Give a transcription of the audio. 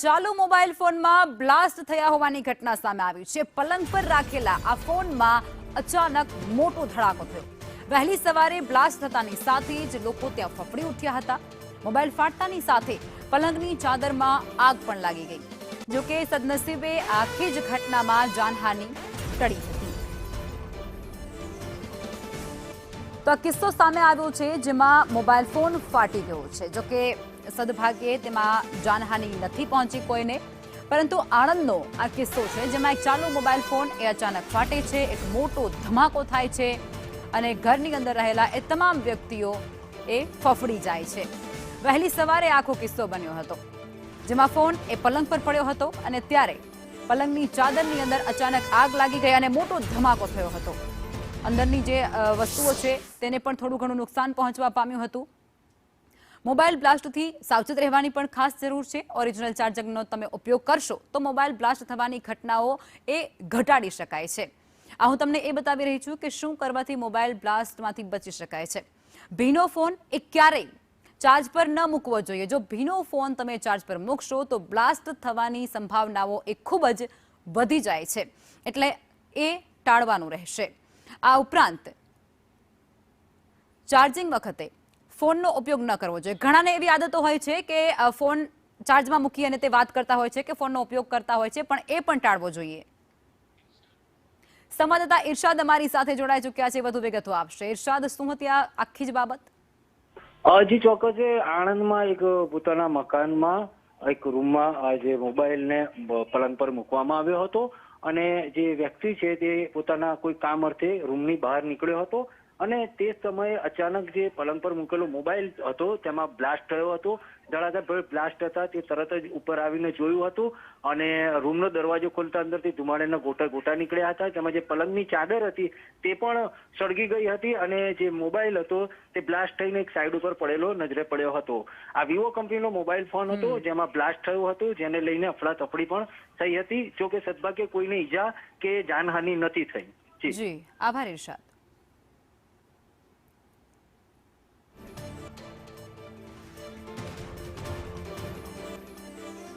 ચાલુ મોબાઈલ ફોનમાં બ્લાસ્ટ થયા હોવાની ઘટના સામે આવી છે। પલંગ પર રાખેલા આ ફોનમાં અચાનક મોટો ધડાકો થયો। વહેલી સવારે બ્લાસ્ટ થતાની સાથે જ લોકો ત્યાં ફફડી ઉઠ્યા હતા। મોબાઈલ ફાટતાની સાથે પલંગની ચાદરમાં આગ પણ લાગી ગઈ। જો કે સદનસીબે આખી જ ઘટનામાં જાનહાનિ ટળી હતી। તો આ કિસ્સો સામે આવ્યો છે જેમાં મોબાઈલ ફોન ફાટી ગયો છે। જો કે સદભાગ્યે તેમાં જાનહાનિ નથી પહોંચી કોઈને, પરંતુ આણંદનો આ કિસ્સો છે જેમાં એક ચાલુ મોબાઈલ ફોન એ અચાનક ફાટે છે, એક મોટો ધમાકો થાય છે અને ઘરની અંદર રહેલા એ તમામ વ્યક્તિઓ એ ફફડી જાય છે। વહેલી સવારે આખો કિસ્સો બન્યો હતો જેમાં ફોન એ પલંગ પર પડ્યો હતો અને ત્યારે પલંગની ચાદરની અંદર અચાનક આગ લાગી ગઈ અને મોટો ધમાકો થયો હતો। અંદરની જે વસ્તુઓ છે તેને પણ થોડું ઘણું નુકસાન પહોંચવા પામ્યું હતું। મોબાઈલ બ્લાસ્ટથી સાવચેત રહેવાની પણ ખાસ જરૂર છે। ઓરિજિનલ ચાર્જરનો તમે ઉપયોગ કરશો તો મોબાઈલ બ્લાસ્ટ થવાની ઘટનાઓ એ ઘટાડી શકાય છે। આ હું તમને એ બતાવી રહી છું કે શું કરવાથી મોબાઈલ બ્લાસ્ટમાંથી બચી શકાય છે। ભીનો ફોન એ ક્યારેય ચાર્જ પર ન મૂકવો જોઈએ। જો ભીનો ફોન તમે ચાર્જ પર મૂકશો તો બ્લાસ્ટ થવાની સંભાવનાઓ એ ખૂબ જ વધી જાય છે, એટલે એ ટાળવાનું રહેશે। આ ઉપરાંત ચાર્જિંગ વખતે ફોનનો ઉપયોગ ન કરવો જોઈએ। ઘણાને એવી આદતો હોય છે કે ફોન ચાર્જમાં મૂકી અને તે વાત કરતા હોય છે કે ફોનનો ઉપયોગ કરતા હોય છે, પણ એ પણ ટાળવો જોઈએ। સંવાદદાતા ઇરશાદ અમારી સાથે જોડાઈ ચૂક્યા છે, વધુ વિગતો આપશે। ઇરશાદ, શું હતી આ આખી જ બાબત? જી ચોક્કસ, આણંદમાં એક પોતાના મકાનમાં એક રૂમમાં જે મોબાઈલને પલંગ પર મૂકવામાં આવ્યો હતો અને જે વ્યક્તિ છે તે પોતાના કોઈ કામ અર્થે રૂમની બહાર નીકળ્યો હતો અને તે સમયે અચાનક જે પલંગ પર મૂકેલો મોબાઈલ હતો તેમાં બ્લાસ્ટ થયો હતો। ધડાધડ બ્લાસ્ટ હતા તે તરત જ ઉપર આવીને જોયું હતું અને રૂમનો દરવાજો ખોલતા અંદરથી ધુમાડાના ગોટા નીકળ્યા હતા। તેમાં જે પલંગની ચાદર હતી તે પણ સળગી ગઈ હતી અને જે મોબાઈલ હતો તે બ્લાસ્ટ થઈને એક સાઈડ ઉપર પડેલો નજરે પડ્યો હતો। આ વિવો કંપનીનો મોબાઈલ ફોન હતો જેમાં બ્લાસ્ટ થયું હતું, જેને લઈને અફડાતફડી પણ થઈ હતી। જો કે સદભાગ્યે કોઈને ઈજા કે જાનહાનિ નથી થઈ। જી, આભાર ઇરશાદ।